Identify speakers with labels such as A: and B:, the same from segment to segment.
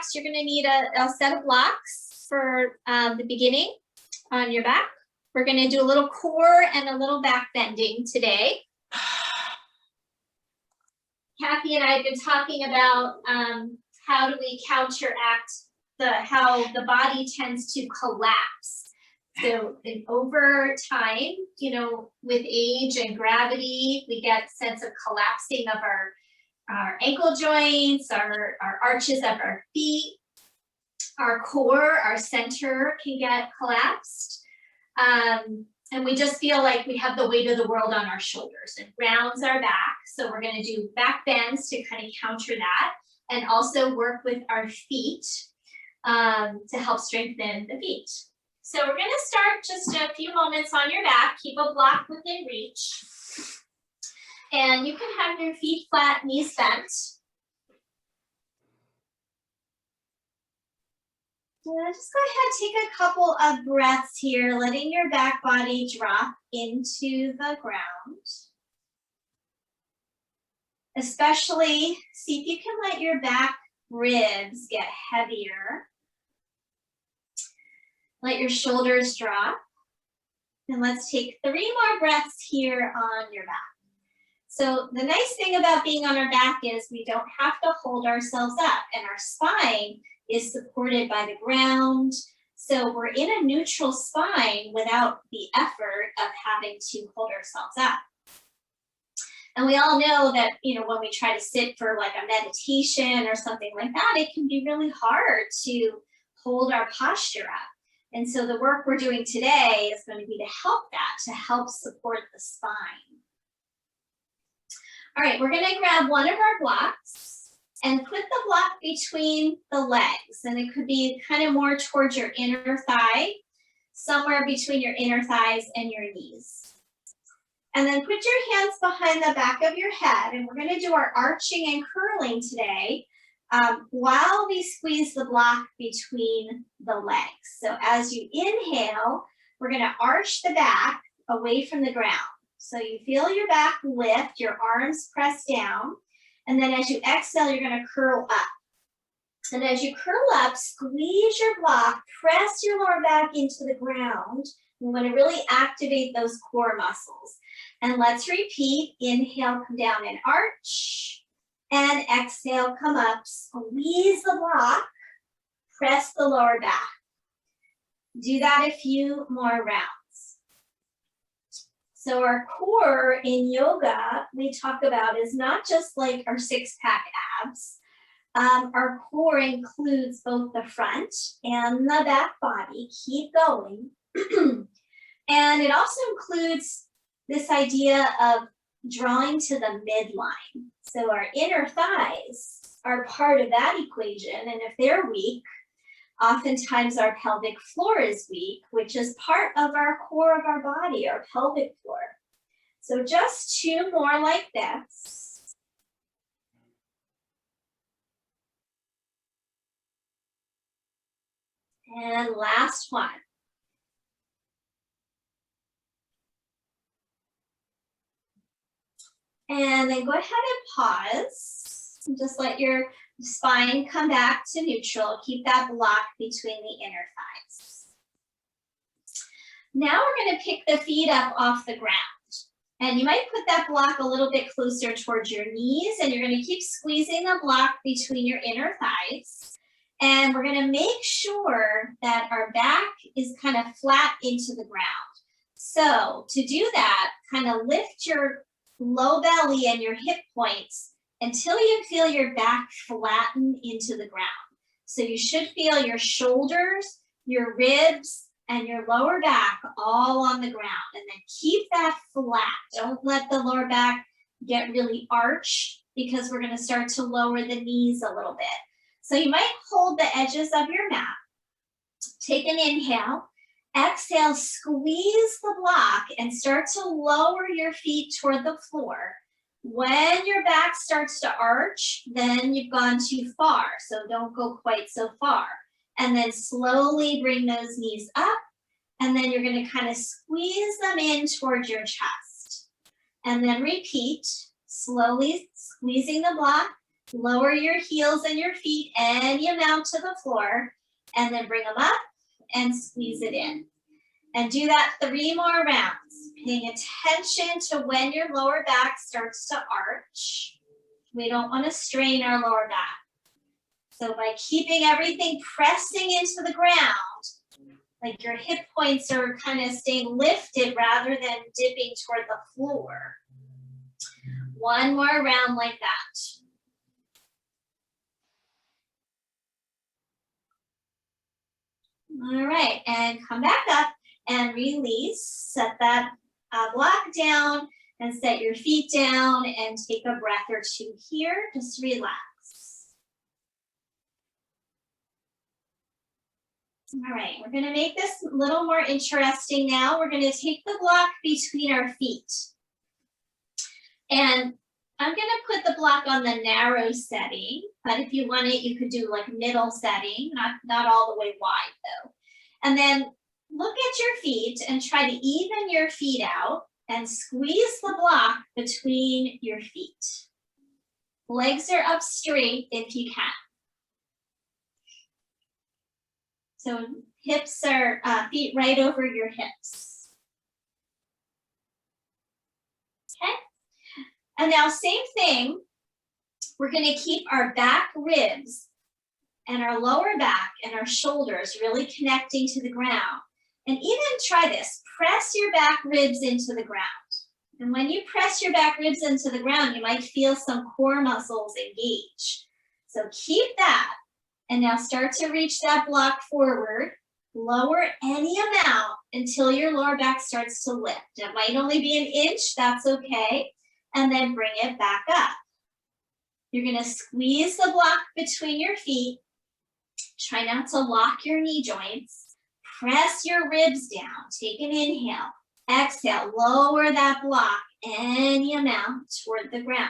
A: blocks. You're going to need a set of blocks for the beginning on your back. We're going to do a little core and a little back bending today. Kathy and I have been talking about how do we counteract how the body tends to collapse. So over time, you know, with age and gravity, we get a sense of collapsing of our ankle joints, our arches of our feet, our core, our center can get collapsed. And we just feel like we have the weight of the world on our shoulders. It rounds our back. So we're going to do back bends to kind of counter that, and also work with our feet to help strengthen the feet. So we're going to start just a few moments on your back. Keep a block within reach. And you can have your feet flat, knees bent. Just go ahead, take a couple of breaths here, letting your back body drop into the ground. Especially, see if you can let your back ribs get heavier. Let your shoulders drop. And let's take 3 more breaths here on your back. So the nice thing about being on our back is we don't have to hold ourselves up, and our spine is supported by the ground. So we're in a neutral spine without the effort of having to hold ourselves up. And we all know that, you know, when we try to sit for like a meditation or something like that, it can be really hard to hold our posture up. And so the work we're doing today is going to be to help that, to help support the spine. All right, we're going to grab one of our blocks and put the block between the legs. And it could be kind of more towards your inner thigh, somewhere between your inner thighs and your knees. And then put your hands behind the back of your head. And we're going to do our arching and curling today while we squeeze the block between the legs. So as you inhale, we're going to arch the back away from the ground. So you feel your back lift, your arms press down. And then as you exhale, you're going to curl up. And as you curl up, squeeze your block, press your lower back into the ground. You want to really activate those core muscles. And let's repeat. Inhale, come down and arch. And exhale, come up, squeeze the block, press the lower back. Do that a few more rounds. So our core in yoga, we talk about, is not just like our 6-pack abs. Our core includes both the front and the back body. Keep going. And it also includes this idea of drawing to the midline. So our inner thighs are part of that equation. And if they're weak, oftentimes our pelvic floor is weak, which is part of our core of our body, our pelvic floor. So just 2 more like this. And last one. And then go ahead and pause. And just let your spine come back to neutral. Keep that block between the inner thighs. Now we're going to pick the feet up off the ground. And you might put that block a little bit closer towards your knees, and you're going to keep squeezing the block between your inner thighs. And we're going to make sure that our back is kind of flat into the ground. So to do that, kind of lift your low belly and your hip points until you feel your back flatten into the ground. So you should feel your shoulders, your ribs, and your lower back all on the ground. And then keep that flat. Don't let the lower back get really arched, because we're going to start to lower the knees a little bit. So you might hold the edges of your mat. Take an inhale. Exhale, squeeze the block and start to lower your feet toward the floor. When your back starts to arch, then you've gone too far. So don't go quite so far. And then slowly bring those knees up. And then you're going to kind of squeeze them in towards your chest. And then repeat, slowly squeezing the block, Lower your heels and your feet any amount to the floor, and then bring them up and squeeze it in. And do that 3 more rounds, paying attention to when your lower back starts to arch. We don't want to strain our lower back. So by keeping everything pressing into the ground, like your hip points are kind of staying lifted rather than dipping toward the floor. 1 more round like that. All right, and come back up and release. Set that block down and set your feet down and take a breath or 2 here. Just relax. All right, we're gonna make this a little more interesting now. We're gonna take the block between our feet. And I'm gonna put the block on the narrow setting, but if you want it, you could do like middle setting, not all the way wide though. And then look at your feet and try to even your feet out and squeeze the block between your feet. Legs are up straight if you can. So hips are, feet right over your hips. Okay? And now same thing, we're gonna keep our back ribs and our lower back and our shoulders really connecting to the ground. And even try this, press your back ribs into the ground. And when you press your back ribs into the ground, you might feel some core muscles engage. So keep that. And now start to reach that block forward. Lower any amount until your lower back starts to lift. It might only be an inch, that's okay. And then bring it back up. You're gonna squeeze the block between your feet. Try not to lock your knee joints. Press your ribs down. Take an inhale. Exhale, lower that block any amount toward the ground.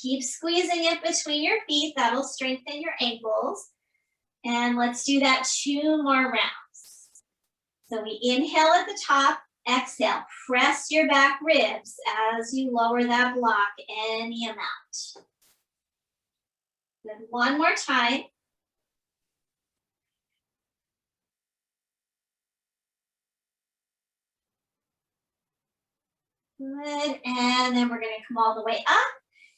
A: Keep squeezing it between your feet. That'll strengthen your ankles. And let's do that 2 more rounds. So we inhale at the top, exhale, press your back ribs as you lower that block any amount. Then 1 more time. Good, and then we're gonna come all the way up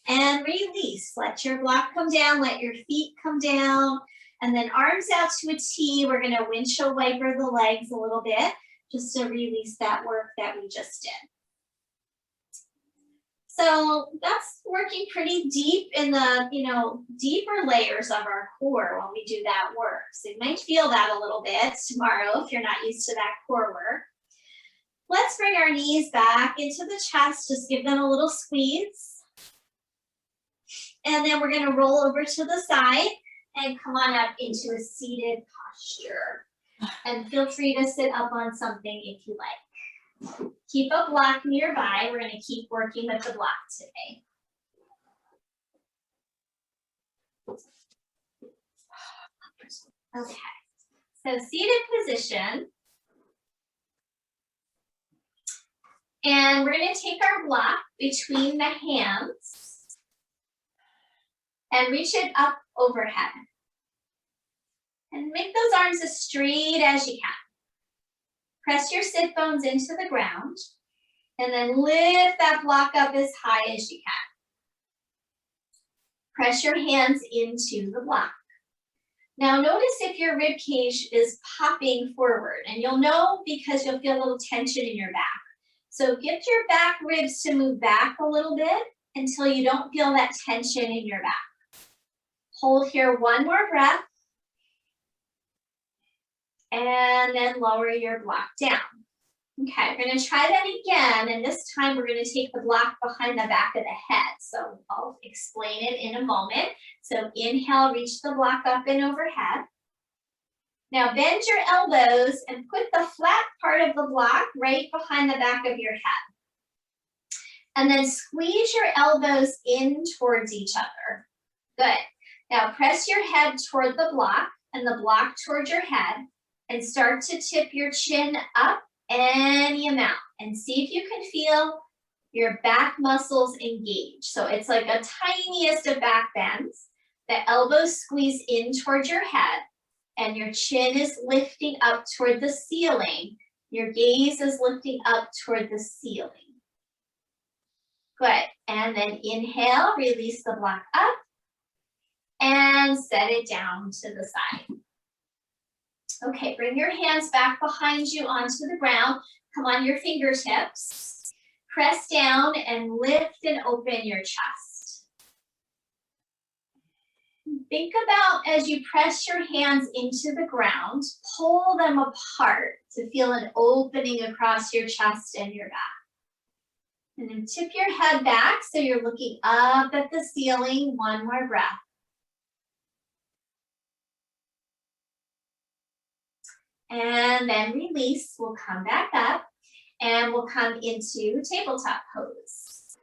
A: and release. Let your block come down, let your feet come down, and then arms out to a T. We're gonna windshield wiper the legs a little bit just to release that work that we just did. So that's working pretty deep in the, deeper layers of our core when we do that work. So you might feel that a little bit tomorrow if you're not used to that core work. Let's bring our knees back into the chest, just give them a little squeeze. And then we're gonna roll over to the side and come on up into a seated posture. And feel free to sit up on something if you like. Keep a block nearby. We're gonna keep working with the block today. Okay, so seated position. And we're gonna take our block between the hands and reach it up overhead. And make those arms as straight as you can. Press your sit bones into the ground and then lift that block up as high as you can. Press your hands into the block. Now notice if your rib cage is popping forward, and you'll know because you'll feel a little tension in your back. So get your back ribs to move back a little bit until you don't feel that tension in your back. Hold here 1 more breath. And then lower your block down. Okay, we're gonna try that again, and this time we're gonna take the block behind the back of the head. So I'll explain it in a moment. So inhale, reach the block up and overhead. Now bend your elbows and put the flat part of the block right behind the back of your head. And then squeeze your elbows in towards each other. Good. Now press your head toward the block and the block toward your head and start to tip your chin up any amount and see if you can feel Your back muscles engage. So it's like a tiniest of back bends. The elbows squeeze in towards your head and your chin is lifting up toward the ceiling. Your gaze is lifting up toward the ceiling. Good. And then inhale, release the block up and set it down to the side. Okay, bring your hands back behind you onto the ground. Come on your fingertips. Press down and lift and open your chest. Think about as you press your hands into the ground, pull them apart to feel an opening across your chest and your back. And then tip your head back so you're looking up at the ceiling. One more breath. And then release. We'll come back up and we'll come into tabletop pose.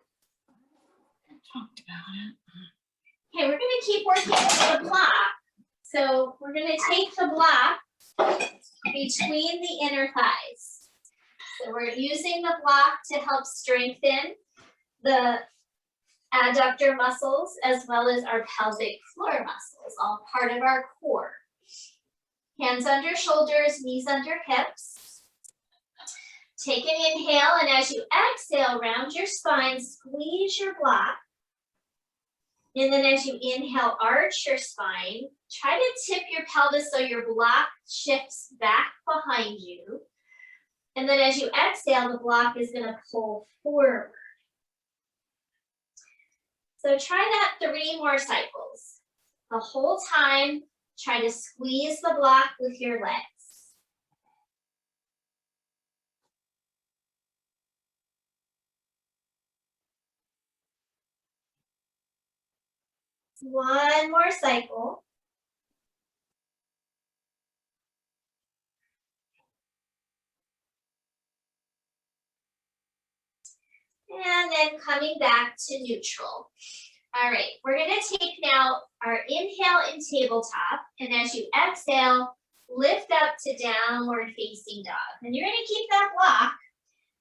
B: I talked about it.
A: Okay, we're gonna keep working with the block. So we're gonna take the block between the inner thighs. So we're using the block to help strengthen the adductor muscles as well as our pelvic floor muscles, all part of our core. Hands under shoulders, knees under hips. Take an inhale, and as you exhale, round your spine, squeeze your block. And then as you inhale, arch your spine. Try to tip your pelvis so your block shifts back behind you. And then as you exhale, the block is going to pull forward. So try that 3 more cycles. The whole time, try to squeeze the block with your legs. One more cycle. And then coming back to neutral. All right, we're gonna take now our inhale in tabletop, and as you exhale, lift up to downward facing dog. And you're gonna keep that block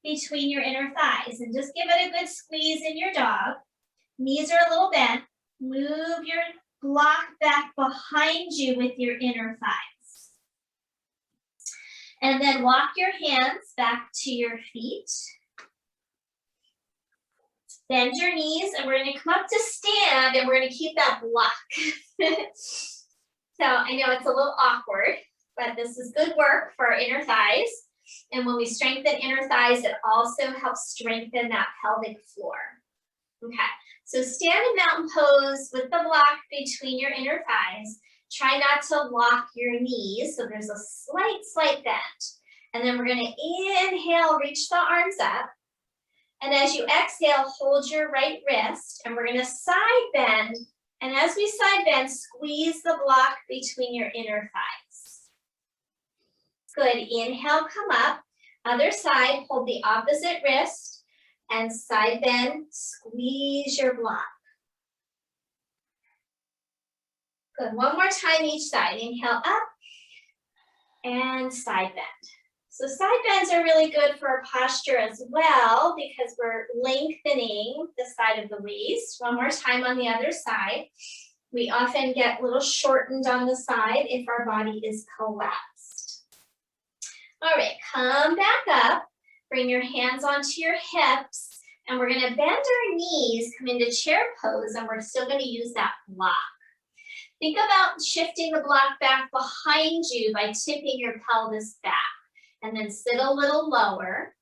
A: between your inner thighs and just give it a good squeeze in your dog. Knees are a little bent. Move your block back behind you with your inner thighs. And then walk your hands back to your feet. Bend your knees, and we're going to come up to stand, and we're going to keep that block. So I know it's a little awkward, but this is good work for our inner thighs. And when we strengthen inner thighs, it also helps strengthen that pelvic floor. Okay, so stand in mountain pose with the block between your inner thighs. Try not to lock your knees, so there's a slight bend. And then we're going to inhale, reach the arms up. And as you exhale, hold your right wrist, and we're gonna side bend. And as we side bend, squeeze the block between your inner thighs. Good, inhale, come up. Other side, hold the opposite wrist, and side bend, squeeze your block. Good, one more time each side. Inhale up, and side bend. So side bends are really good for our posture as well because we're lengthening the side of the waist. One more time on the other side. We often get a little shortened on the side if our body is collapsed. All right, come back up. Bring your hands onto your hips, and we're gonna bend our knees, come into chair pose, and we're still gonna use that block. Think about shifting the block back behind you by tipping your pelvis back. And then sit a little lower,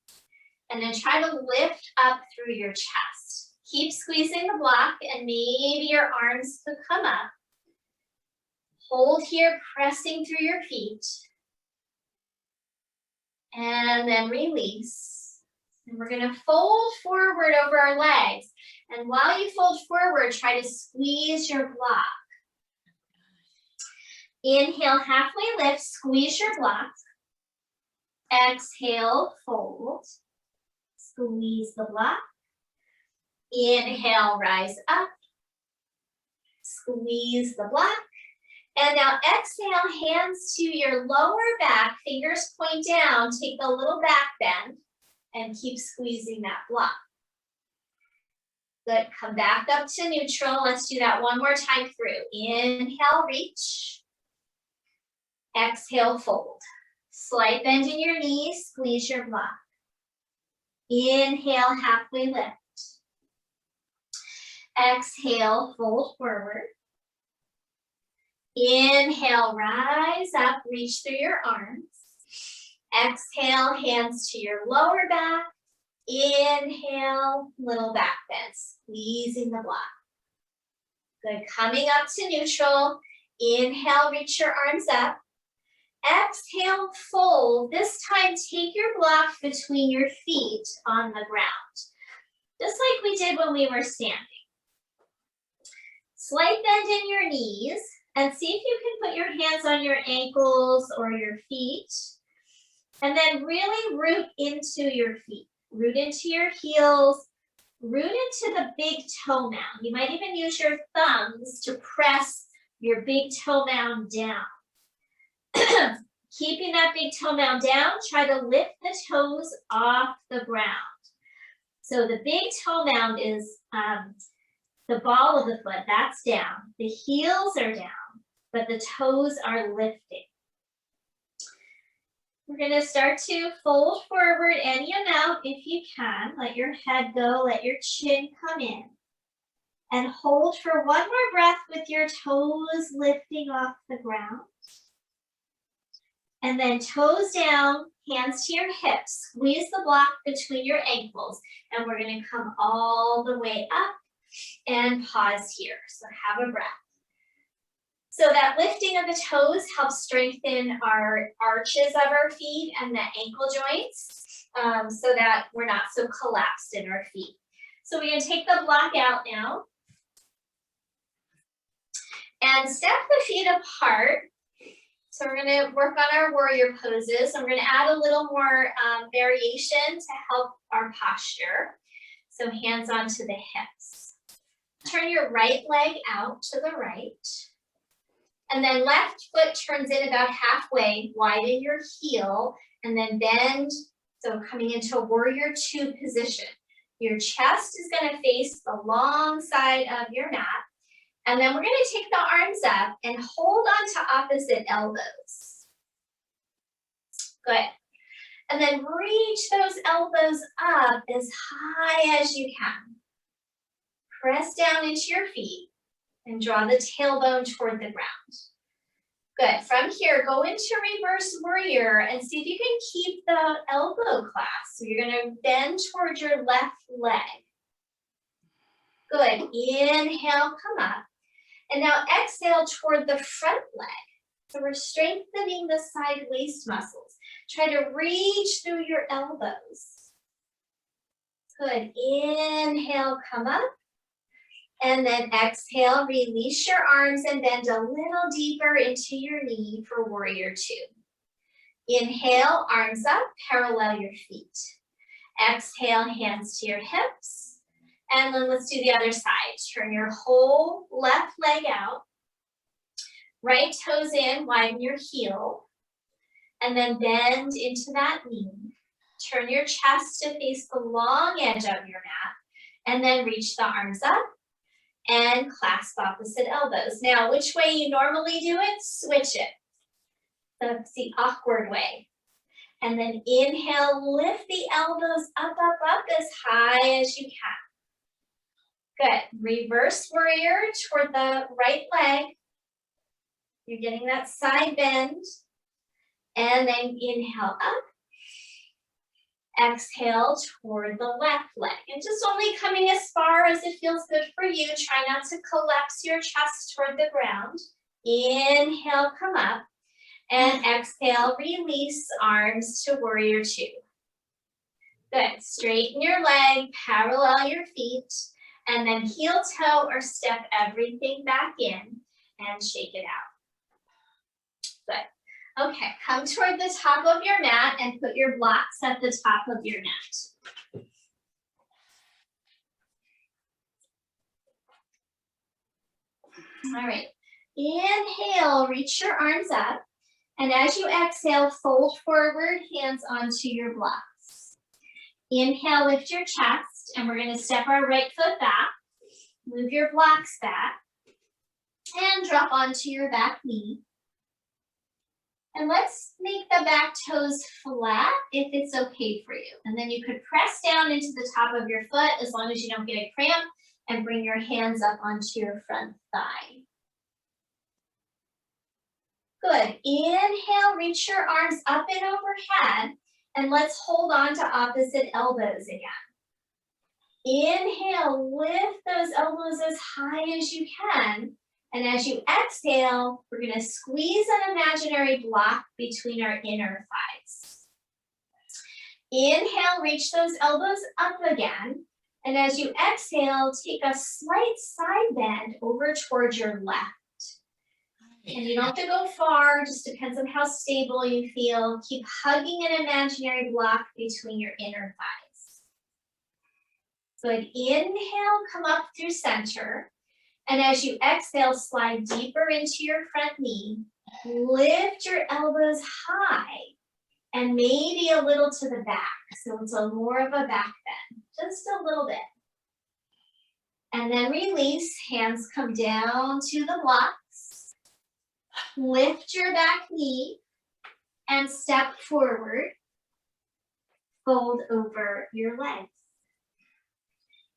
A: and then try to lift up through your chest. Keep squeezing the block, and maybe your arms could come up. Hold here, pressing through your feet. And then release. And we're gonna fold forward over our legs. And while you fold forward, try to squeeze your block. Inhale, halfway lift, squeeze your block. Exhale, fold, squeeze the block. Inhale, rise up, squeeze the block. And now exhale, hands to your lower back, fingers point down, take a little back bend, and keep squeezing that block. Good, come back up to neutral. Let's do that one more time through. Inhale, reach. Exhale, fold. Slight bend in your knees, squeeze your block. Inhale, halfway lift. Exhale, fold forward. Inhale, rise up, reach through your arms. Exhale, hands to your lower back. Inhale, little back bend, squeezing the block. Good, coming up to neutral. Inhale, reach your arms up. Exhale, fold. This time, take your block between your feet on the ground, just like we did when we were standing. Slight bend in your knees, and see if you can put your hands on your ankles or your feet, and then really root into your feet. Root into your heels, root into the big toe mound. You might even use your thumbs to press your big toe mound down. Keeping that big toe mound down, try to lift the toes off the ground. So the big toe mound is the ball of the foot, that's down. The heels are down, but the toes are lifting. We're gonna start to fold forward any amount if you can. Let your head go, let your chin come in. And hold for one more breath with your toes lifting off the ground. And then toes down, hands to your hips. Squeeze the block between your ankles. And we're gonna come all the way up and pause here. So have a breath. So that lifting of the toes helps strengthen our arches of our feet and the ankle joints so that we're not so collapsed in our feet. So we're gonna take the block out now and step the feet apart. So we're gonna work on our warrior poses. And we're gonna add a little more variation to help our posture. So hands onto the hips. Turn your right leg out to the right. And then left foot turns in about halfway, widen your heel, and then bend, so coming into a warrior two position. Your chest is gonna face the long side of your mat, and then we're gonna take the arms up and hold on to opposite elbows. Good. And then reach those elbows up as high as you can. Press down into your feet and draw the tailbone toward the ground. Good. From here, go into reverse warrior and see if you can keep the elbow clasp. So you're going to bend toward your left leg. Good. Inhale, come up. And now exhale toward the front leg. So we're strengthening the side waist muscles. Try to reach through your elbows. Good. Inhale, come up. And then exhale, release your arms and bend a little deeper into your knee for warrior two. Inhale, arms up, parallel your feet. Exhale, hands to your hips. And then let's do the other side. Turn your whole left leg out. Right toes in, widen your heel. And then bend into that knee. Turn your chest to face the long edge of your mat. And then reach the arms up. And clasp opposite elbows. Now, which way you normally do it, switch it. That's the awkward way. And then inhale, lift the elbows up, up, up as high as you can. Good. Reverse warrior toward the right leg. You're getting that side bend. And then inhale up. Exhale toward the left leg. And just only coming as far as it feels good for you. Try not to collapse your chest toward the ground. Inhale, come up. And exhale, release arms to warrior two. Good. Straighten your leg, parallel your feet, and then heel toe or step everything back in and shake it out. Good. Okay, come toward the top of your mat and put your blocks at the top of your mat. All right, inhale, reach your arms up. And as you exhale, fold forward, hands onto your blocks. Inhale, lift your chest. rest. And we're gonna step our right foot back, move your blocks back, and drop onto your back knee. And let's make the back toes flat if it's okay for you. And then you could press down into the top of your foot as long as you don't get a cramp, and bring your hands up onto your front thigh. Good. Inhale, reach your arms up and overhead, and let's hold on to opposite elbows again. Inhale, lift those elbows as high as you can. And as you exhale, we're going to squeeze an imaginary block between our inner thighs. Inhale, reach those elbows up again. And as you exhale, take a slight side bend over towards your left. And you don't have to go far, just depends on how stable you feel. Keep hugging an imaginary block between your inner thighs. Good. Inhale, come up through center. And as you exhale, slide deeper into your front knee. Lift your elbows high and maybe a little to the back. So it's a more of a back bend, just a little bit. And then release, hands come down to the blocks. Lift your back knee and step forward. Fold over your legs.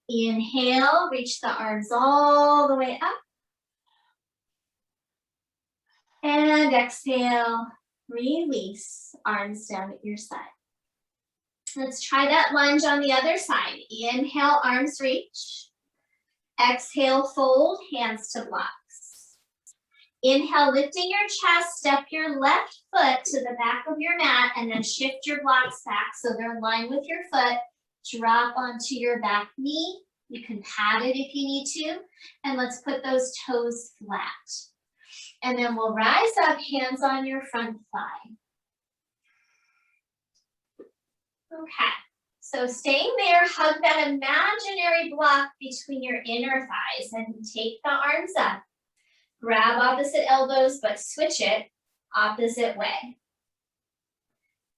A: Inhale, reach the arms all the way up. And exhale, release, arms down at your side. Let's try that lunge on the other side. Inhale, arms reach. Exhale, fold, hands to blocks. Inhale, lifting your chest, step your left foot to the back of your mat and then shift your blocks back so they're in line with your foot. Drop onto your back knee. You can pat it if you need to. And let's put those toes flat. And then we'll rise up, hands on your front thigh. Okay, so staying there, hug that imaginary block between your inner thighs and take the arms up. Grab opposite elbows, but switch it opposite way.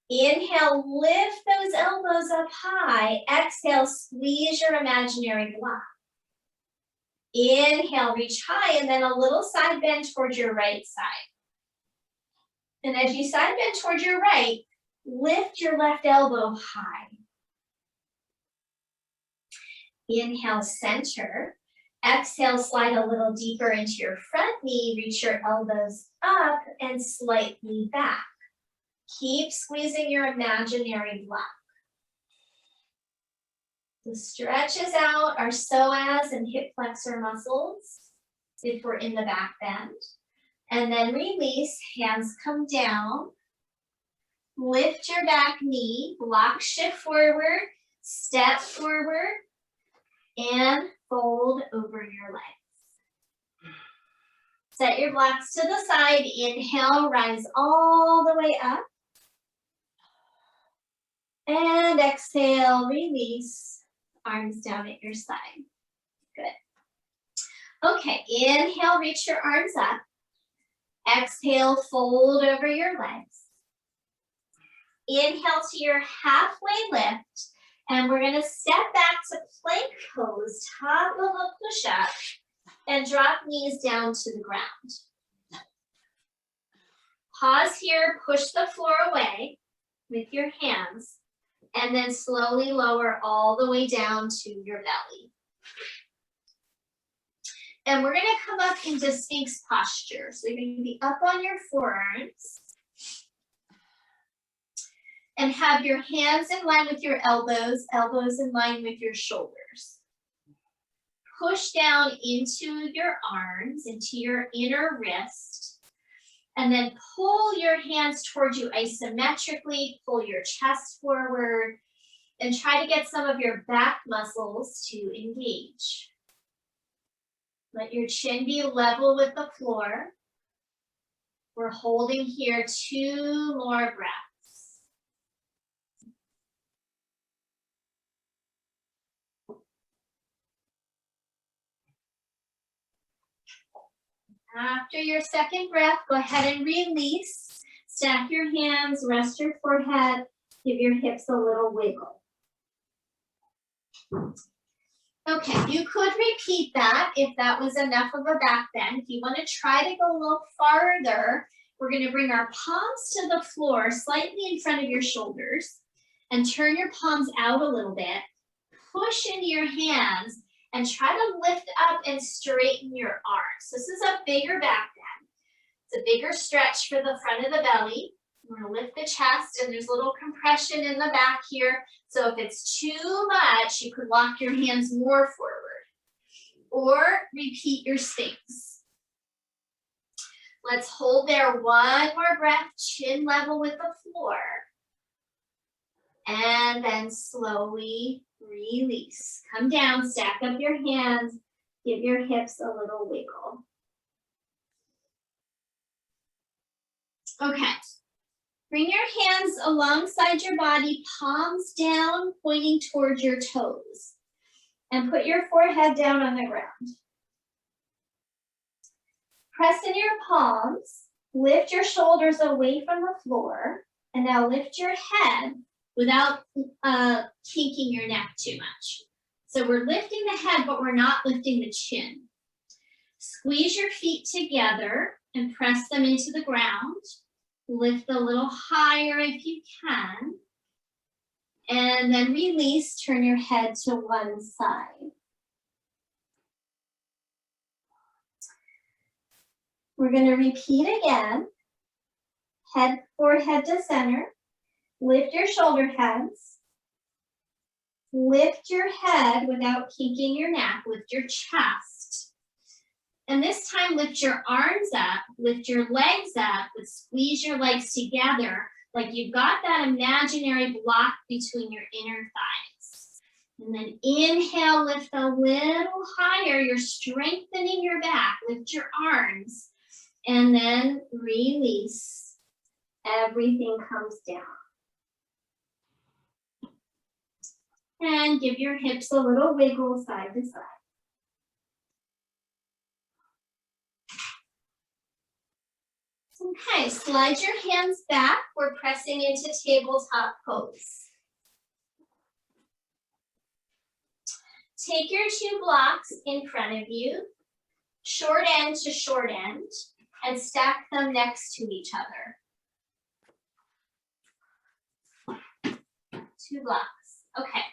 A: Inhale, lift those elbows up high. Exhale, squeeze your imaginary block. Inhale, reach high, and then a little side bend towards your right side. And as you side bend towards your right, lift your left elbow high. Inhale, center. Exhale, slide a little deeper into your front knee, reach your elbows up and slightly back. Keep squeezing your imaginary block. The stretches out our psoas and hip flexor muscles if we're in the back bend. And then release, hands come down. Lift your back knee, block shift forward, step forward, and fold over your legs. Set your blocks to the side. Inhale, rise all the way up. And exhale, release, arms down at your side. Good. Okay, inhale, reach your arms up. Exhale, fold over your legs. Inhale to your halfway lift. And we're gonna step back to plank pose, top of a push-up, and drop knees down to the ground. Pause here, push the floor away with your hands, and then slowly lower all the way down to your belly. And we're gonna come up into Sphinx posture. So you're gonna be up on your forearms and have your hands in line with your elbows, elbows in line with your shoulders. Push down into your arms, into your inner wrist, and then pull your hands towards you isometrically, pull your chest forward, and try to get some of your back muscles to engage. Let your chin be level with the floor. We're holding here 2 more breaths. After your second breath, go ahead and release. Stack your hands, rest your forehead, give your hips a little wiggle. Okay, you could repeat that if that was enough of a back bend. If you want to try to go a little farther, we're going to bring our palms to the floor slightly in front of your shoulders and turn your palms out a little bit. Push into your hands and try to lift up and straighten your arms. This is a bigger back bend. It's a bigger stretch for the front of the belly. We're going to lift the chest, and there's a little compression in the back here. So if it's too much, you could walk your hands more forward or repeat your Sphinx. Let's hold there one more breath, chin level with the floor. And then slowly release. Come down, stack up your hands, give your hips a little wiggle. Okay. Bring your hands alongside your body, palms down, pointing towards your toes. And put your forehead down on the ground. Press in your palms, lift your shoulders away from the floor, and now lift your head without kinking your neck too much. So we're lifting the head, but we're not lifting the chin. Squeeze your feet together and press them into the ground. Lift a little higher if you can. And then release, turn your head to one side. We're going to repeat again. Head, forehead to center. Lift your shoulder heads. Lift your head without kinking your neck. Lift your chest. And this time, lift your arms up, lift your legs up, but squeeze your legs together like you've got that imaginary block between your inner thighs. And then inhale, lift a little higher. You're strengthening your back. Lift your arms. And then release. Everything comes down. And give your hips a little wiggle side to side. Okay, slide your hands back. We're pressing into tabletop pose. Take your two blocks in front of you, short end to short end, and stack them next to each other. Two blocks, okay.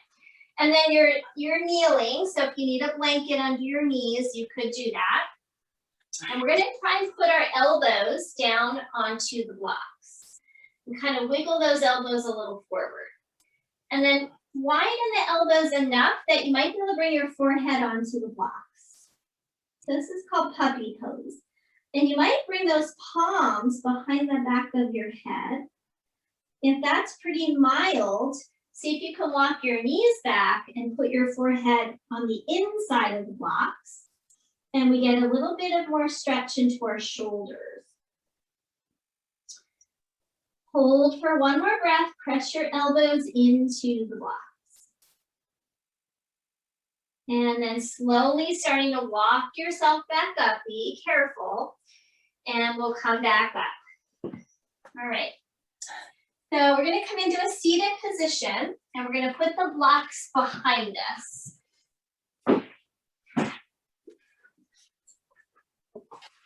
A: And then you're kneeling, so if you need a blanket under your knees, you could do that. And we're going to try and put our elbows down onto the blocks and kind of wiggle those elbows a little forward. And then widen the elbows enough that you might be able to bring your forehead onto the blocks. So this is called puppy pose. And you might bring those palms behind the back of your head. If that's pretty mild, see if you can walk your knees back and put your forehead on the inside of the blocks. And we get a little bit of more stretch into our shoulders. Hold for one more breath. Press your elbows into the blocks. And then slowly starting to walk yourself back up. Be careful. And we'll come back up. All right. So we're going to come into a seated position. And we're going to put the blocks behind us.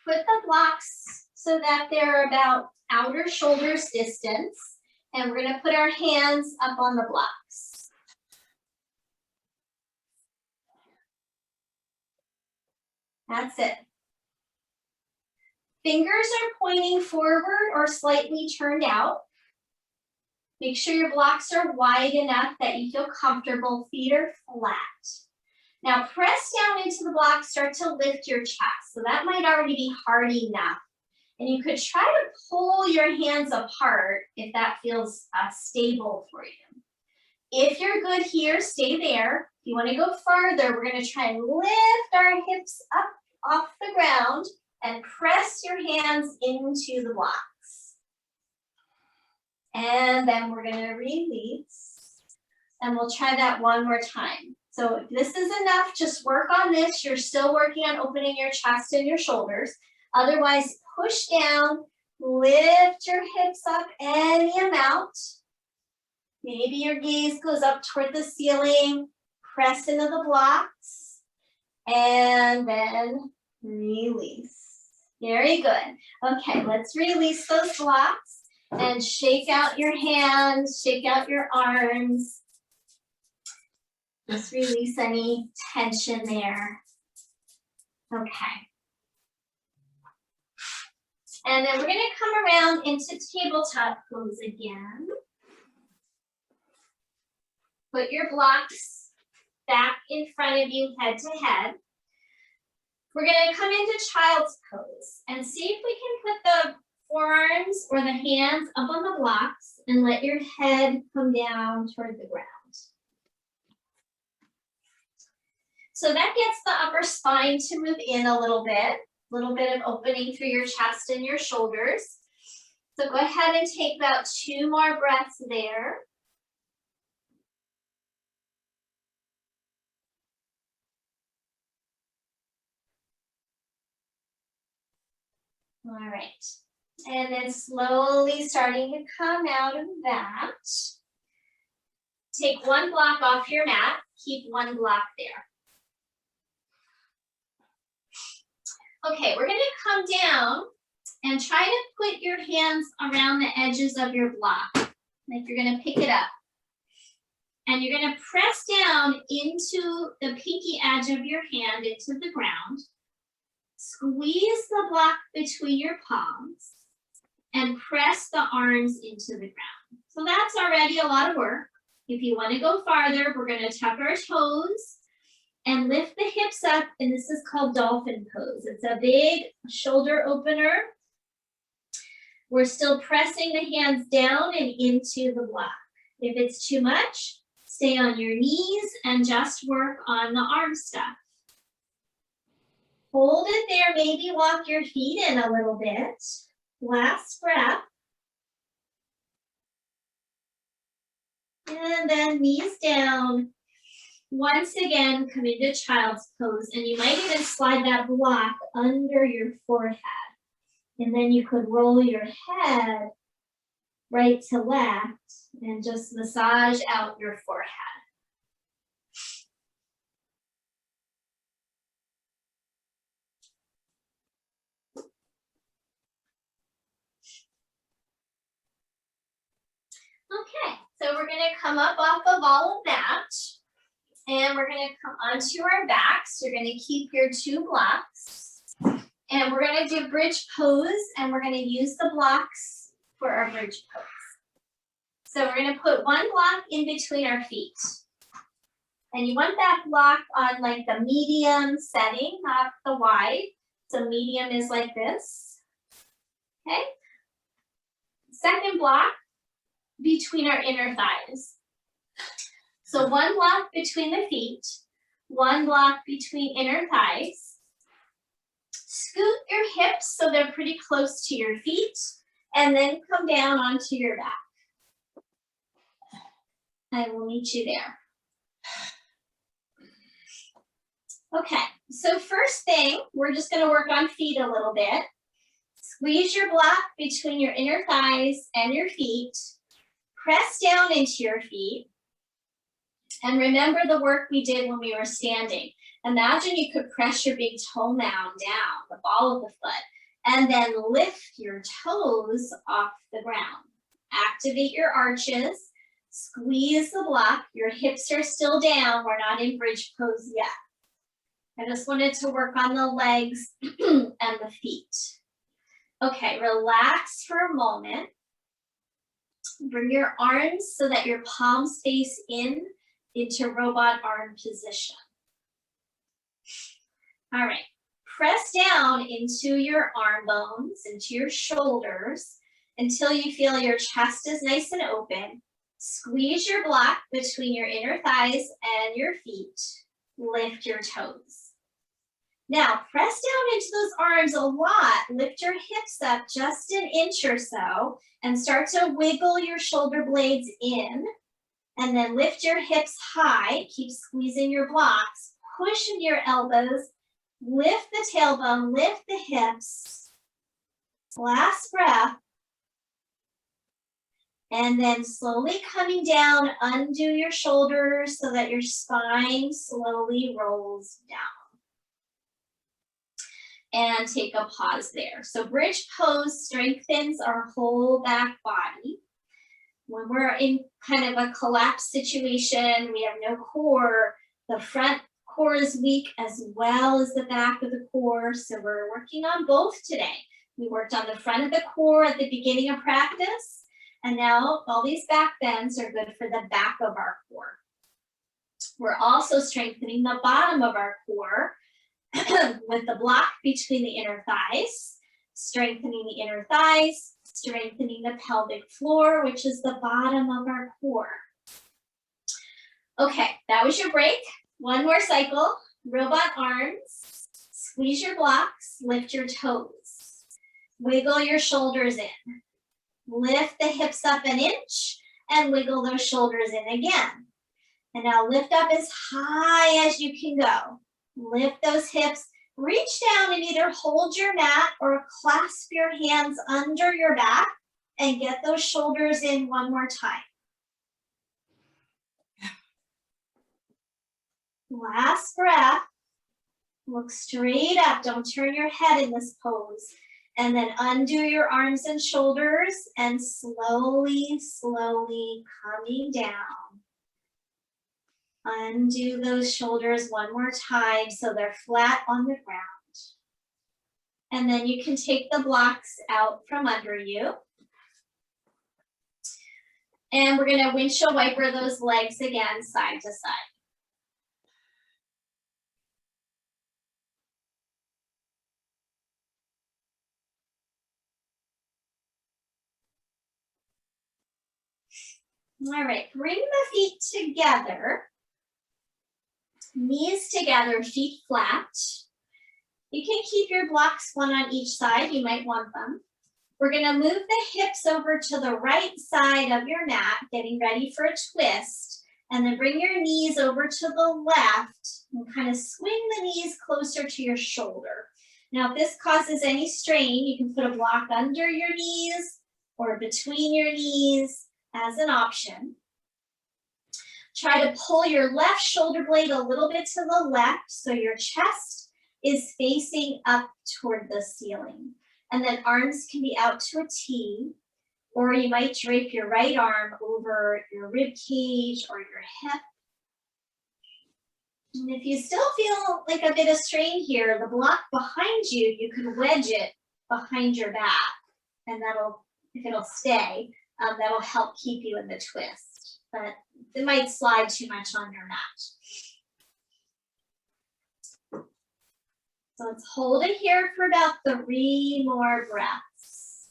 A: Put the blocks so that they're about outer shoulders distance, and we're going to put our hands up on the blocks. That's it. Fingers are pointing forward or slightly turned out. Make sure your blocks are wide enough that you feel comfortable. Feet are flat. Now press down into the block, start to lift your chest. So that might already be hard enough. And you could try to pull your hands apart if that feels stable for you. If you're good here, stay there. If you want to go farther, we're going to try and lift our hips up off the ground and press your hands into the blocks. And then we're going to release. And we'll try that one more time. So if this is enough, just work on this. You're still working on opening your chest and your shoulders. Otherwise, push down, lift your hips up any amount. Maybe your gaze goes up toward the ceiling. press into the blocks and then release. Very good. Okay, let's release those blocks and shake out your hands, shake out your arms. Just release any tension there. Okay. And then we're going to come around into tabletop pose again. Put your blocks back in front of you, head to head. We're going to come into child's pose and see if we can put the forearms or the hands up on the blocks and let your head come down toward the ground. So that gets the upper spine to move in a little bit of opening through your chest and your shoulders. So go ahead and take about 2 more breaths there. All right, and then slowly starting to come out of that. Take 1 block off your mat, keep 1 block there. Okay, we're gonna come down and try to put your hands around the edges of your block, like you're gonna pick it up. And you're gonna press down into the pinky edge of your hand into the ground. Squeeze the block between your palms and press the arms into the ground. So that's already a lot of work. If you want to go farther, we're going to tuck our toes and lift the hips up, and this is called dolphin pose. It's a big shoulder opener. We're still pressing the hands down and into the block. If it's too much, stay on your knees and just work on the arm stuff. Hold it there, maybe walk your feet in a little bit. Last breath. And then knees down. Once again, come into child's pose, and you might even slide that block under your forehead. And then you could roll your head right to left and just massage out your forehead. Okay, so we're going to come up off of all of that, and we're going to come onto our backs. You're going to keep your 2 blocks, and we're going to do bridge pose, and we're going to use the blocks for our bridge pose. So we're going to put 1 block in between our feet, and you want that block on like the medium setting, not the wide. So medium is like this, okay? Second block between our inner thighs. So 1 block between the feet, 1 block between inner thighs. Scoot your hips so they're pretty close to your feet, and then come down onto your back. I will meet you there. Okay, so first thing, we're just going to work on feet a little bit. Squeeze your block between your inner thighs and your feet. Press down into your feet, and remember the work we did when we were standing. Imagine you could press your big toe mound down, the ball of the foot, and then lift your toes off the ground. Activate your arches, squeeze the block. Your hips are still down. We're not in bridge pose yet. I just wanted to work on the legs and the feet. Okay, relax for a moment. Bring your arms so that your palms face in into robot arm position. All right, press down into your arm bones, into your shoulders until you feel your chest is nice and open. Squeeze your block between your inner thighs and your feet. Lift your toes. Now, press down into those arms a lot. Lift your hips up just an inch or so and start to wiggle your shoulder blades in. And then lift your hips high. Keep squeezing your blocks. Push into your elbows. Lift the tailbone. Lift the hips. Last breath. And then slowly coming down, undo your shoulders so that your spine slowly rolls down. And take a pause there. So bridge pose strengthens our whole back body. When we're in kind of a collapse situation, we have no core, the front core is weak as well as the back of the core. So we're working on both today. We worked on the front of the core at the beginning of practice. And now all these back bends are good for the back of our core. We're also strengthening the bottom of our core with the block between the inner thighs, strengthening the inner thighs, strengthening the pelvic floor, which is the bottom of our core. Okay, that was your break. One more cycle, robot arms, squeeze your blocks, lift your toes, wiggle your shoulders in, lift the hips up an inch and wiggle those shoulders in again. And now lift up as high as you can go. Lift those hips, reach down and either hold your mat or clasp your hands under your back and get those shoulders in one more time. Last breath. Look straight up. Don't turn your head in this pose. And then undo your arms and shoulders and slowly, slowly coming down. Undo those shoulders one more time so they're flat on the ground. And then you can take the blocks out from under you. And we're going to windshield wiper those legs again, side to side. All right, bring the feet together. Knees together, feet flat. You can keep your blocks one on each side. You might want them. We're going to move the hips over to the right side of your mat, getting ready for a twist. And then bring your knees over to the left and kind of swing the knees closer to your shoulder. Now, if this causes any strain, you can put a block under your knees or between your knees as an option. Try to pull your left shoulder blade a little bit to the left so your chest is facing up toward the ceiling. And then arms can be out to a T, or you might drape your right arm over your rib cage or your hip. And if you still feel like a bit of strain here, the block behind you, you can wedge it behind your back, and that'll, if it'll stay, that'll help keep you in the twist. But it might slide too much on your mat. So let's hold it here for about 3 more breaths.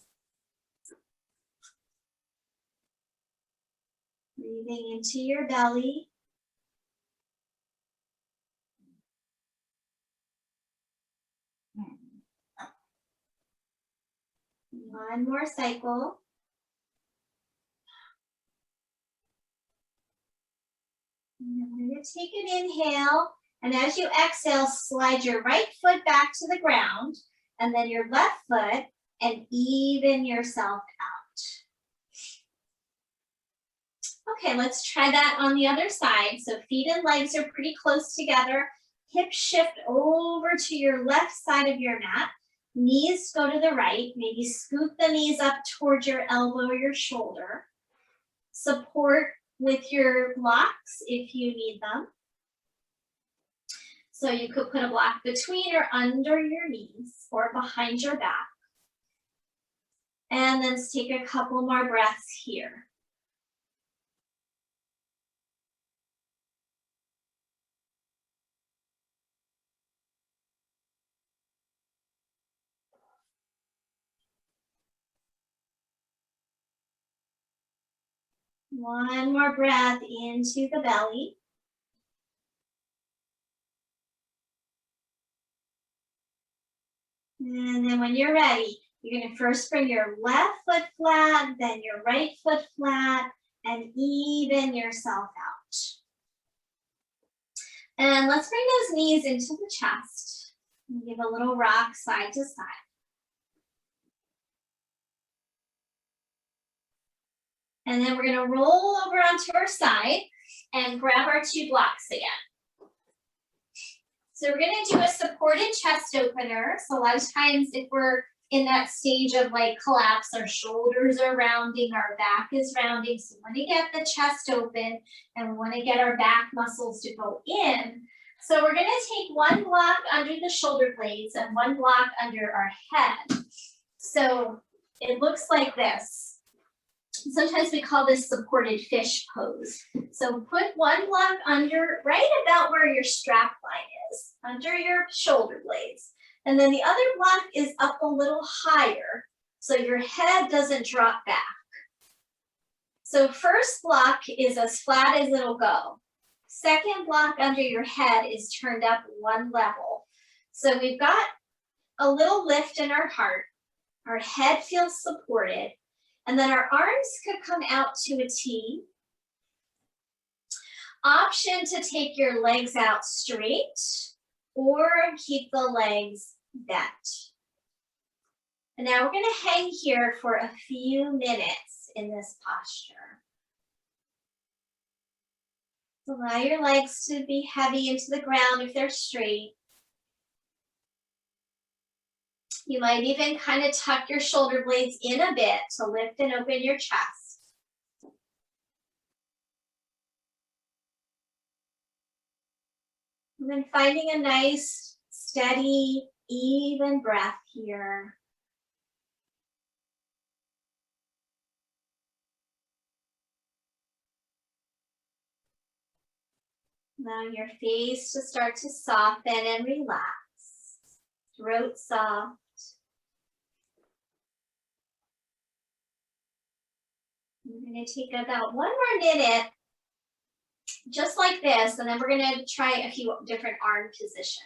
A: Breathing into your belly. One more cycle. And I'm going to take an inhale, and as you exhale, slide your right foot back to the ground, and then your left foot, and even yourself out. Okay, let's try that on the other side. So feet and legs are pretty close together. Hips shift over to your left side of your mat. Knees go to the right. Maybe scoop the knees up towards your elbow or your shoulder. Support with your blocks if you need them. So you could put a block between or under your knees or behind your back. And then let's take a couple more breaths here. One more breath into the belly. And then when you're ready, you're going to first bring your left foot flat, then your right foot flat, and even yourself out. And let's bring those knees into the chest. And give a little rock side to side. And then we're gonna roll over onto our side and grab our 2 blocks again. So we're gonna do a supported chest opener. So a lot of times if we're in that stage of like collapse, our shoulders are rounding, our back is rounding. So we wanna get the chest open and we wanna get our back muscles to go in. So we're gonna take 1 block under the shoulder blades and 1 block under our head. So it looks like this. Sometimes we call this supported fish pose. So put 1 block under, right about where your strap line is, under your shoulder blades. And then the other block is up a little higher, so your head doesn't drop back. So first block is as flat as it'll go. Second block under your head is turned up 1 level. So we've got a little lift in our heart. Our head feels supported. And then our arms could come out to a T. Option to take your legs out straight or keep the legs bent. And now we're gonna hang here for a few minutes in this posture. Allow your legs to be heavy into the ground if they're straight. You might even kind of tuck your shoulder blades in a bit to lift and open your chest. And then finding a nice, steady, even breath here. Allow your face to start to soften and relax. Throat soft. We're going to take about 1 more minute, just like this, and then we're going to try a few different arm positions.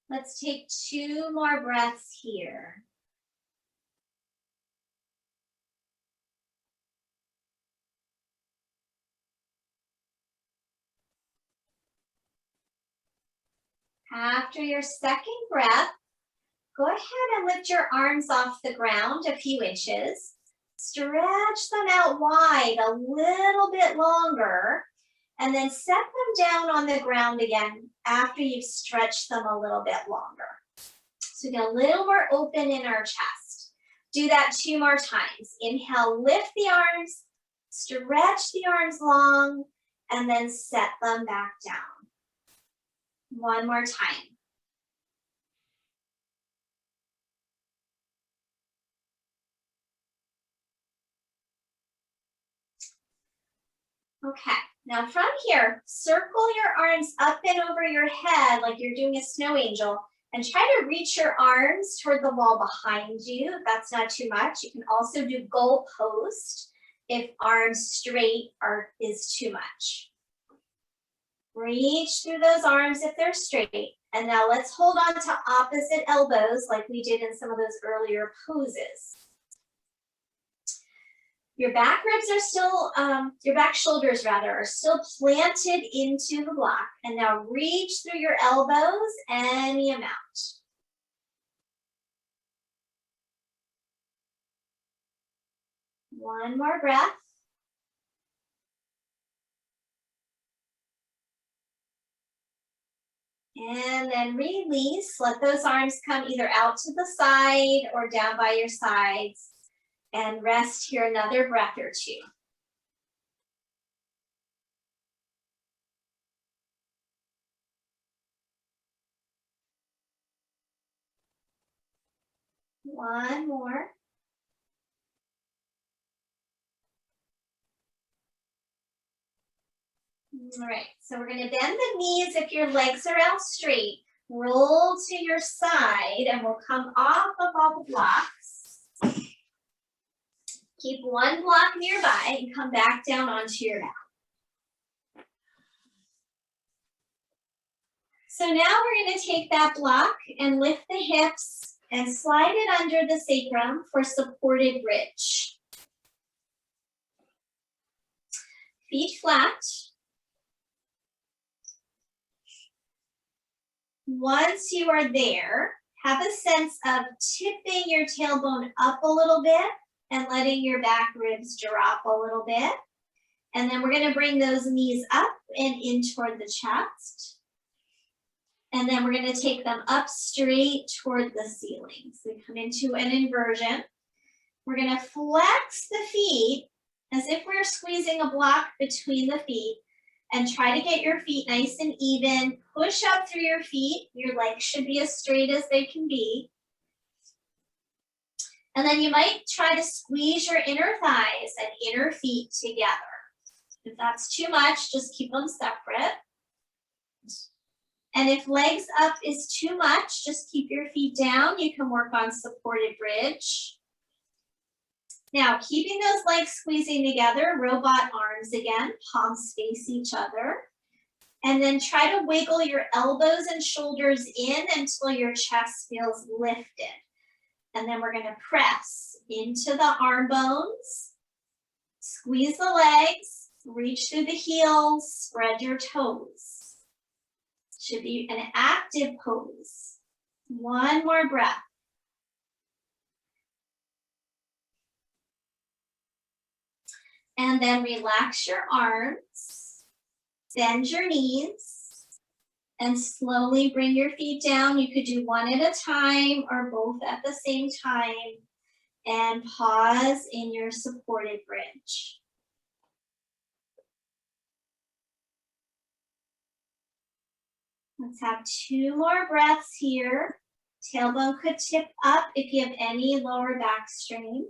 A: Let's take 2 more breaths here. After your second breath, go ahead and lift your arms off the ground a few inches. Stretch them out wide a little bit longer, and then set them down on the ground again after you've stretched them a little bit longer. So get a little more open in our chest. Do that 2 more times. Inhale, lift the arms, stretch the arms long, and then set them back down. 1 more time. Okay, now from here, circle your arms up and over your head like you're doing a snow angel, and try to reach your arms toward the wall behind you. If that's not too much, you can also do goal post if arms straight is too much. Reach through those arms if they're straight. And now let's hold on to opposite elbows like we did in some of those earlier poses. Your back ribs are still, your back shoulders rather, are still planted into the block. And now reach through your elbows any amount. One more breath. And then release, let those arms come either out to the side or down by your sides. And rest here another breath or 2. One more. All right, so we're going to bend the knees if your legs are out straight. Roll to your side and we'll come off of all the blocks. Keep one block nearby and come back down onto your mat. So now we're going to take that block and lift the hips and slide it under the sacrum for supported bridge. Feet flat. Once you are there, have a sense of tipping your tailbone up a little bit and letting your back ribs drop a little bit. And then we're going to bring those knees up and in toward the chest. And then we're going to take them up straight toward the ceiling. So we come into an inversion. We're going to flex the feet as if we're squeezing a block between the feet and try to get your feet nice and even. Push up through your feet. Your legs should be as straight as they can be. And then you might try to squeeze your inner thighs and inner feet together. If that's too much, just keep them separate. And if legs up is too much, just keep your feet down. You can work on supported bridge. Now, keeping those legs squeezing together, robot arms again, palms face each other. And then try to wiggle your elbows and shoulders in until your chest feels lifted. And then we're going to press into the arm bones, squeeze the legs, reach through the heels, spread your toes. Should be an active pose. One more breath. And then relax your arms, bend your knees, and slowly bring your feet down. You could do one at a time or both at the same time, and pause in your supported bridge. Let's have 2 more breaths here. Tailbone could tip up if you have any lower back strain.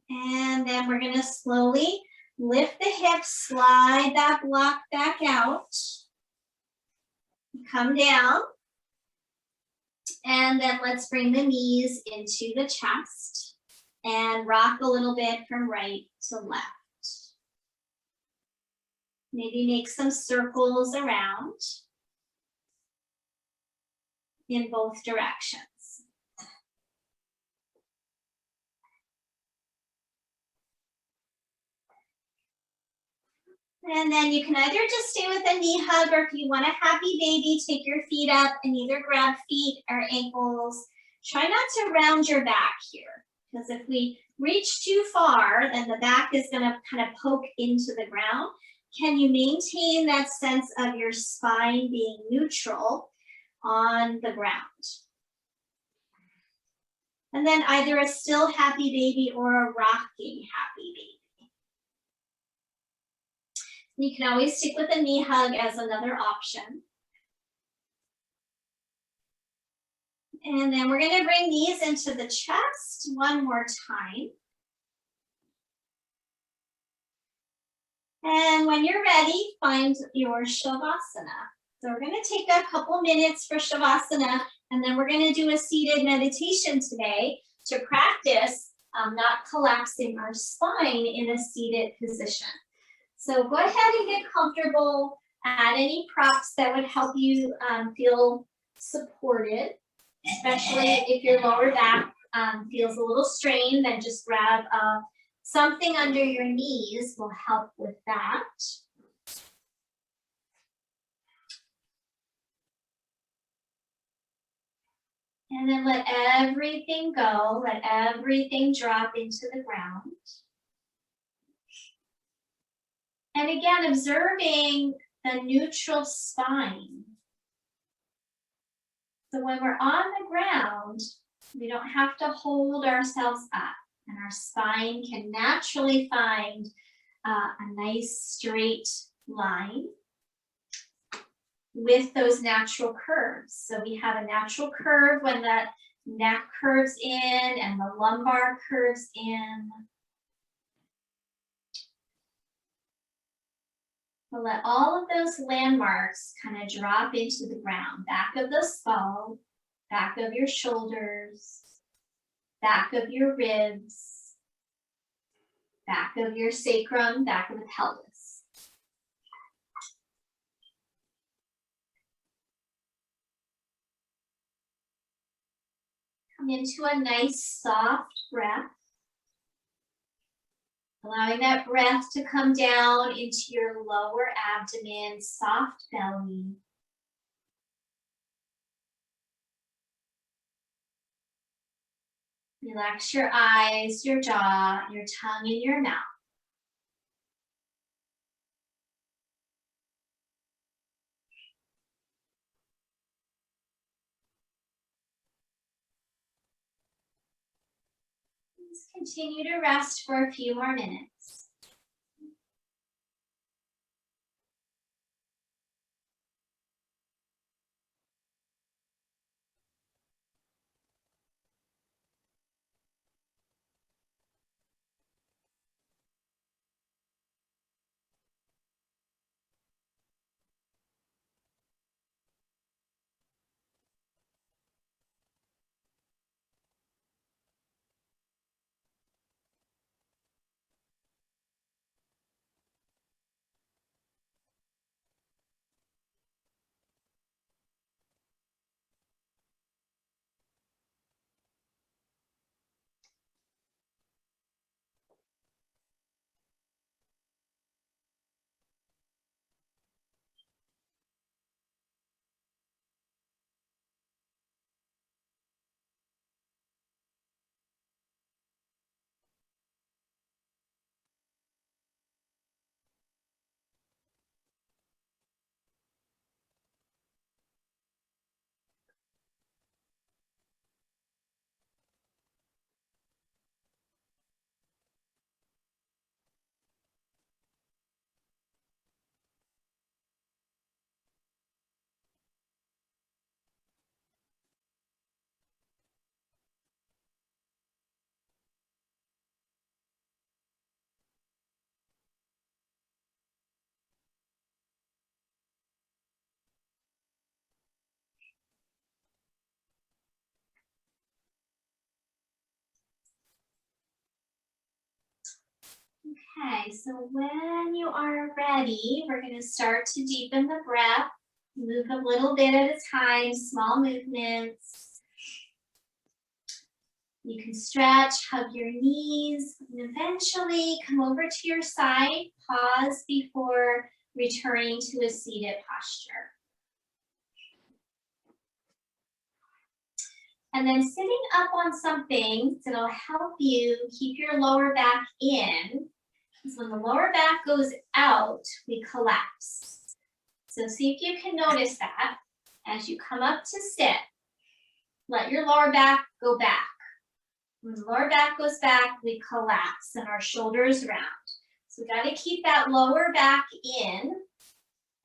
A: And then we're going to slowly lift the hips, slide that block back out. Come down. And then let's bring the knees into the chest and rock a little bit from right to left. Maybe make some circles around in both directions. And then you can either just stay with a knee hug, or if you want a happy baby, take your feet up and either grab feet or ankles. Try not to round your back here, because if we reach too far, then the back is going to kind of poke into the ground. Can you maintain that sense of your spine being neutral on the ground? And then either a still happy baby or a rocking happy baby. You can always stick with a knee hug as another option. And then we're going to bring knees into the chest one more time. And when you're ready, find your Shavasana. So we're going to take a couple minutes for Shavasana, and then we're going to do a seated meditation today to practice not collapsing our spine in a seated position. So go ahead and get comfortable. Add any props that would help you feel supported, especially if your lower back feels a little strained. Then just grab something under your knees will help with that. And then let everything go. Let everything drop into the ground. And again, observing the neutral spine. So when we're on the ground, we don't have to hold ourselves up, and our spine can naturally find a nice straight line with those natural curves. So we have a natural curve when the neck curves in and the lumbar curves in. We'll let all of those landmarks kind of drop into the ground. Back of the skull, back of your shoulders, back of your ribs, back of your sacrum, back of the pelvis. Come into a nice soft breath. Allowing that breath to come down into your lower abdomen, soft belly. Relax your eyes, your jaw, your tongue, and your mouth. Please continue to rest for a few more minutes. Okay, so when you are ready, we're going to start to deepen the breath. Move a little bit at a time, small movements. You can stretch, hug your knees, and eventually come over to your side. Pause before returning to a seated posture. And then sitting up on something that'll help you keep your lower back in. Because when the lower back goes out, we collapse. So see if you can notice that as you come up to sit. Let your lower back go back. When the lower back goes back, we collapse and our shoulders round. So we got to keep that lower back in,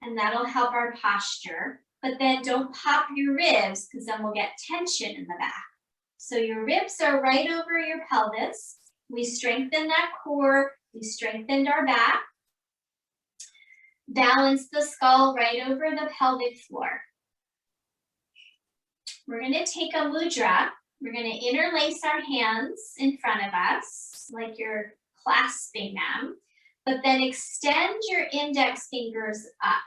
A: and that'll help our posture. But then don't pop your ribs, because then we'll get tension in the back. So your ribs are right over your pelvis. We strengthen that core. We strengthened our back. Balance the skull right over the pelvic floor. We're going to take a mudra. We're going to interlace our hands in front of us, like you're clasping them, but then extend your index fingers up.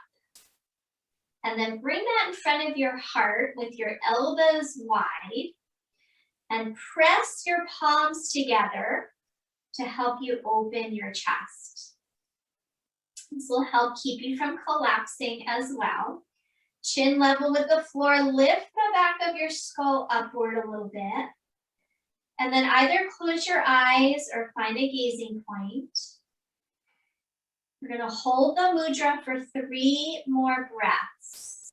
A: And then bring that in front of your heart with your elbows wide and press your palms together to help you open your chest. This will help keep you from collapsing as well. Chin level with the floor, lift the back of your skull upward a little bit. And then either close your eyes or find a gazing point. We're going to hold the mudra for 3 more breaths.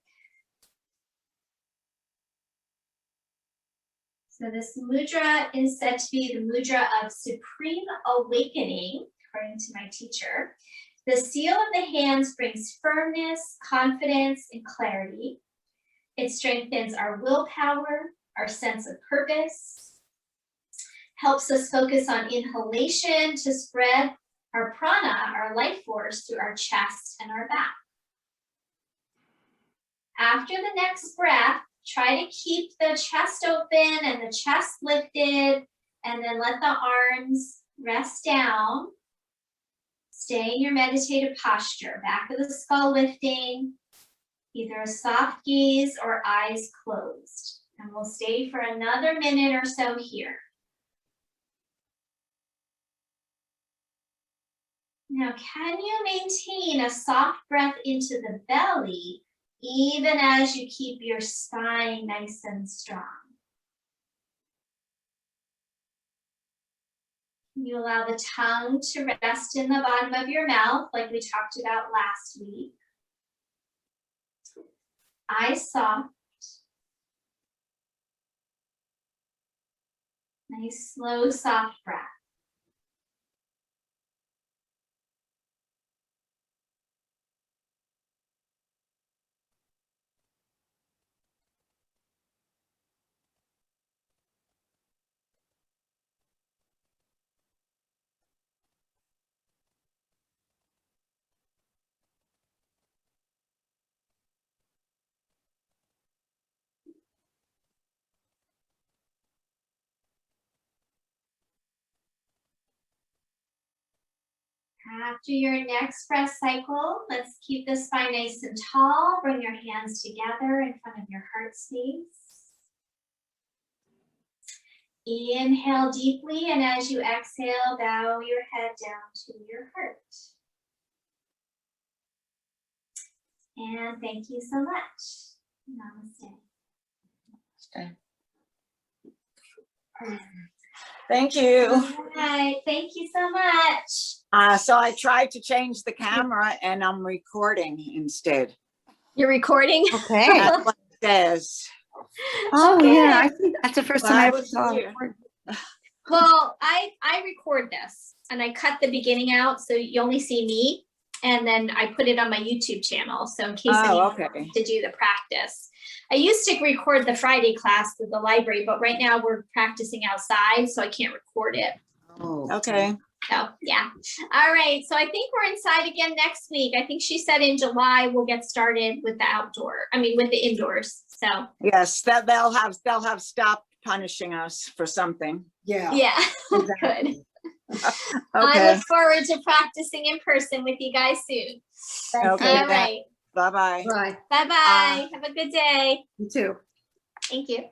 A: So this mudra is said to be the mudra of supreme awakening, according to my teacher. The seal of the hands brings firmness, confidence, and clarity. It strengthens our willpower, our sense of purpose, helps us focus on inhalation to spread our prana, our life force, through our chest and our back. After the next breath, try to keep the chest open and the chest lifted, and then let the arms rest down. Stay in your meditative posture, back of the skull lifting, either a soft gaze or eyes closed. And we'll stay for another minute or so here. Now, can you maintain a soft breath into the belly, even as you keep your spine nice and strong? You allow the tongue to rest in the bottom of your mouth, like we talked about last week. Eyes soft. Nice, slow, soft breath. After your next breath cycle, let's keep the spine nice and tall. Bring your hands together in front of your heart space. Inhale deeply, and as you exhale, bow your head down to your heart. And thank you so much. Namaste.
B: Okay.
C: Thank you.
A: All right, thank you so much.
C: So I tried to change the camera and I'm recording instead.
D: You're recording?
B: Okay.
C: That's what it says.
B: Oh,
A: Okay.
B: yeah. I think that's the first
C: Well,
B: time
C: I
B: I
C: was
B: saw
C: here.
B: it.
D: Well, I record this and I cut the beginning out so you only see me. And then I put it on my YouTube channel. So in case
C: Oh,
D: anyone
C: okay.
D: wants to do the practice. I used to record the Friday class at the library, but right now we're practicing outside, so I can't record it.
B: Oh,
C: Okay.
D: So yeah. All right. So I think we're inside again next week. I think she said in July we'll get started with with the indoors. So
C: Yes, that they'll have stopped punishing us for something.
B: Yeah.
D: yeah.
B: Exactly.
D: Good. I
C: Okay.
D: look forward to practicing in person with you guys soon.
C: Okay.
D: All right.
C: Bye-bye.
B: Bye.
D: Bye-bye. Have a good day.
B: You too.
D: Thank you.